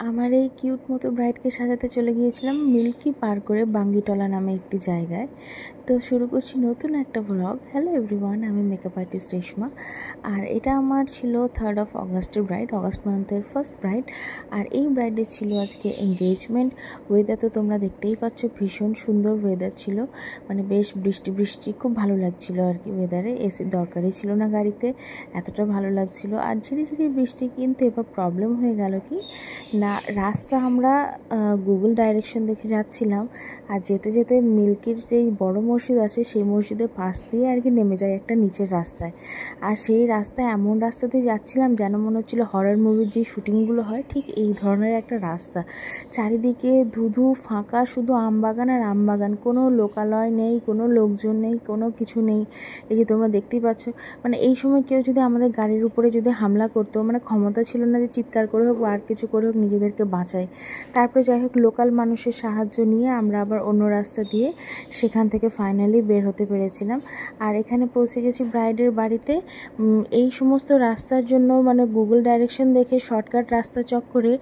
আমার এই কিউট মতো ব্রাইডকে সাজাতে চলে গিয়েছিলাম মিল্কি পার করে বাঙ্গিটলা নামে একটি জায়গায়। তো শুরু করছি নতুন একটা ব্লগ। হ্যালো এভরিওয়ান, আমি মেকআপ আর্টিস্ট রেশমা। আর এটা আমার ছিল 3rd of অগাস্টের ব্রাইড, অগাস্ট মান্থের ফার্স্ট ব্রাইড। আর এই ব্রাইডের ছিল আজকে এঙ্গেজমেন্ট। ওয়েদার তো তোমরা দেখতেই পাচ্ছ, ভীষণ সুন্দর ওয়েদার ছিল, মানে বেশ বৃষ্টি বৃষ্টি, খুব ভালো লাগছিল আর কি ওয়েদারে। এসির দরকারই ছিল না গাড়িতে, এতটা ভালো লাগছিল। আর ঝিরিঝিরি বৃষ্টি, কিন্তু এবার প্রবলেম হয়ে গেল কি না, রাস্তা আমরা গুগল ডাইরেকশন দেখে যাচ্ছিলাম, আর যেতে যেতে মিল্কির যেই বড় মসজিদ আছে সেই মসজিদের পাশ দিয়ে আর কি নেমে যায় একটা নিচের রাস্তায়। আর সেই রাস্তায় এমন রাস্তাতে যাচ্ছিলাম যেন মনে হচ্ছিলো হরর মুভির যে শুটিংগুলো হয় ঠিক এই ধরনের একটা রাস্তা। চারিদিকে ধুধু ফাঁকা, শুধু আমবাগান আর আমবাগান, কোনো লোকালয় নেই, কোনো লোকজন নেই, কোনো কিছু নেই। এই যে তোমরা দেখতেই পাচ্ছ, মানে এই সময় কেউ যদি আমাদের গাড়ির উপরে যদি হামলা করতো, মানে ক্ষমতা ছিল না যে চিৎকার করে হোক বা আর কিছু করে হোক নিজেদেরকে বাঁচাই। তারপরে যাই হোক লোকাল মানুষের সাহায্য নিয়ে আমরা আবার অন্য রাস্তা দিয়ে সেখান থেকে ফাইনালি বের হতে পেরেছিলাম। আর এখানে পৌঁছে গেছি ব্রাইডের বাড়িতে। এই সমস্ত রাস্তার জন্য মানে গুগল ডাইরেকশন দেখে শর্টকাট রাস্তা চক্করে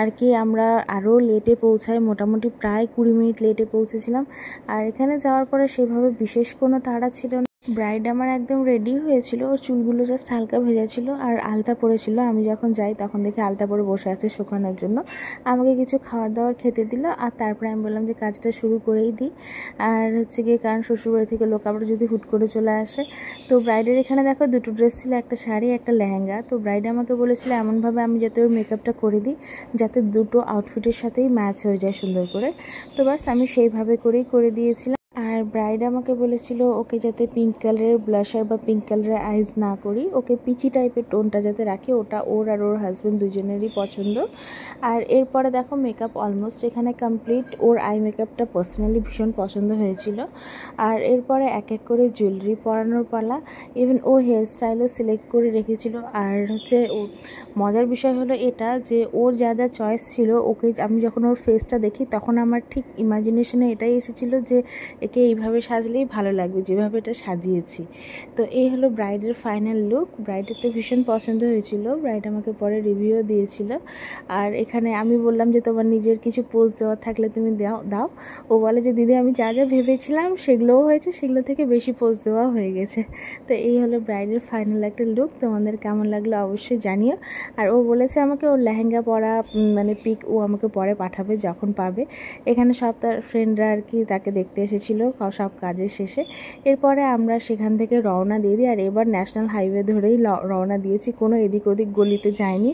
আর কি আমরা আরও লেটে পৌঁছাই, মোটামুটি প্রায় 20 মিনিট লেটে পৌঁছেছিলাম। আর এখানে যাওয়ার পরে সেভাবে বিশেষ কোনো তাড়া ছিল না। ব্রাইড আমার একদম রেডি হয়েছিল, ওর চুলগুলো জাস্ট হালকা ভেজা ছিল আর আলতা পরেছিল। আমি যখন যাই তখন দেখি আলতা পরে বসে আছে শুকানোর জন্য। আমাকে কিছু খাওয়া দাওয়ার খেতে দিল, আর তারপরে আমি বললাম যে কাজটা শুরু করেই দিই। আর হচ্ছে গিয়ে, কারণ শ্বশুরবাড়ি থেকে লোক আবার যদি হুট করে চলে আসে। তো ব্রাইডের এখানে দেখো দুটো ড্রেস ছিল, একটা শাড়ি একটা লেহেঙ্গা। তো ব্রাইড আমাকে বলেছিল এমনভাবে আমি যাতে ওর মেকআপটা করে দিই যাতে দুটো আউটফিটের সাথেই ম্যাচ হয়ে যায় সুন্দর করে। তো বাস আমি সেইভাবে করেই করে দিয়েছিলাম। আর ব্রাইড আমাকে বলেছিল ওকে যাতে পিঙ্ক কালারের ব্লাশার বা পিঙ্ক কালারের আইজ না করি, ওকে পিচি টাইপের টোনটা যাতে রাখি, ওটা ওর আর ওর হাজব্যান্ড দুজনেরই পছন্দ। আর এরপরে দেখো মেকআপ অলমোস্ট এখানে কমপ্লিট। ওর আই মেকআপটা পার্সোনালি ভীষণ পছন্দ হয়েছিল। আর এরপরে এক এক করে জুয়েলারি পরানোর পালা, ইভেন ও হেয়ার স্টাইলও সিলেক্ট করে রেখেছিল। আর হচ্ছে মজার বিষয় হলো এটা যে ওর যা যা চয়েস ছিল, ওকে আমি যখন ওর ফেসটা দেখি তখন আমার ঠিক ইমাজিনেশনে এটাই এসেছিল যে একে এইভাবে সাজলেই ভালো লাগবে যেভাবে এটা সাজিয়েছি। তো এই হলো ব্রাইডের ফাইনাল লুক। ব্রাইডের তো ভীষণ পছন্দ হয়েছিল, ব্রাইড আমাকে পরে রিভিউও দিয়েছিল। আর এখানে আমি বললাম যে তোমার নিজের কিছু পোজ দেওয়া থাকলে তুমি দাও। ও বলে যে দিদি আমি যা যা ভেবেছিলাম সেগুলোও হয়েছে, সেগুলো থেকে বেশি পোজ দেওয়া হয়ে গেছে। তো এই হলো ব্রাইডের ফাইনাল একটা লুক। তোমাদের কেমন লাগলো অবশ্যই জানিও। আর ও বলেছে আমাকে ওর লেহেঙ্গা পরা মানে পিক ও আমাকে পরে পাঠাবে যখন পাবে। এখানে সব তার ফ্রেন্ডরা আর কি তাকে দেখতে এসেছিল সব কাজের শেষে। এরপরে আমরা সেখান থেকে রওনা দিয়ে দিই। আর এবার ন্যাশনাল হাইওয়ে ধরেই রওনা দিয়েছি, কোনো এদিক ওদিক গলিতে যায়নি।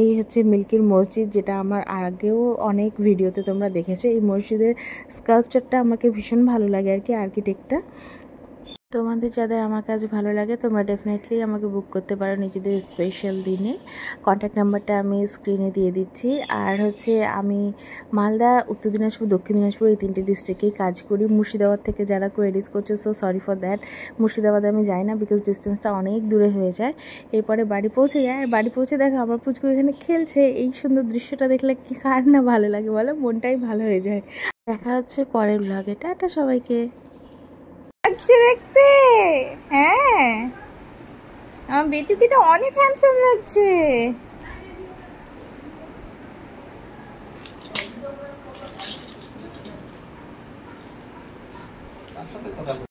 এই হচ্ছে মিল্কির মসজিদ, যেটা আমার আগেও অনেক ভিডিওতে তোমরা দেখেছো। এই মসজিদের স্কাল্পচারটা আমাকে ভীষণ ভালো লাগে আর কি, আর্কিটেক্টটা। তোমাদের যাদের আমার কাছে ভালো লাগে তোমরা ডেফিনেটলি আমাকে বুক করতে পারো নিজেদের স্পেশাল দিনে। কন্ট্যাক্ট নাম্বারটা আমি স্ক্রিনে দিয়ে দিচ্ছি। আর হচ্ছে আমি মালদা, উত্তর দিনাজপুর, দক্ষিণ দিনাজপুর এই 3টে ডিস্ট্রিক্টেই কাজ করি। মুর্শিদাবাদ থেকে যারা কোয়েরিজ করছে, সো সরি ফর দ্যাট। মুর্শিদাবাদে আমি যাই না, বিকজ ডিস্টেন্সটা অনেক দূরে হয়ে যায়। এরপরে বাড়ি পৌঁছে যায়, আর বাড়ি পৌঁছে দেখো আমার পুচকু এখানে খেলছে। এই সুন্দর দৃশ্যটা দেখলে কি কার না ভালো লাগে বলো, মনটাই ভালো হয়ে যায়। দেখা হচ্ছে পরের ব্লগে। টাটা সবাইকে। লাগছে দেখতে। হ্যাঁ, আমার বেটুকে তো অনেক হ্যান্ডসাম লাগছে।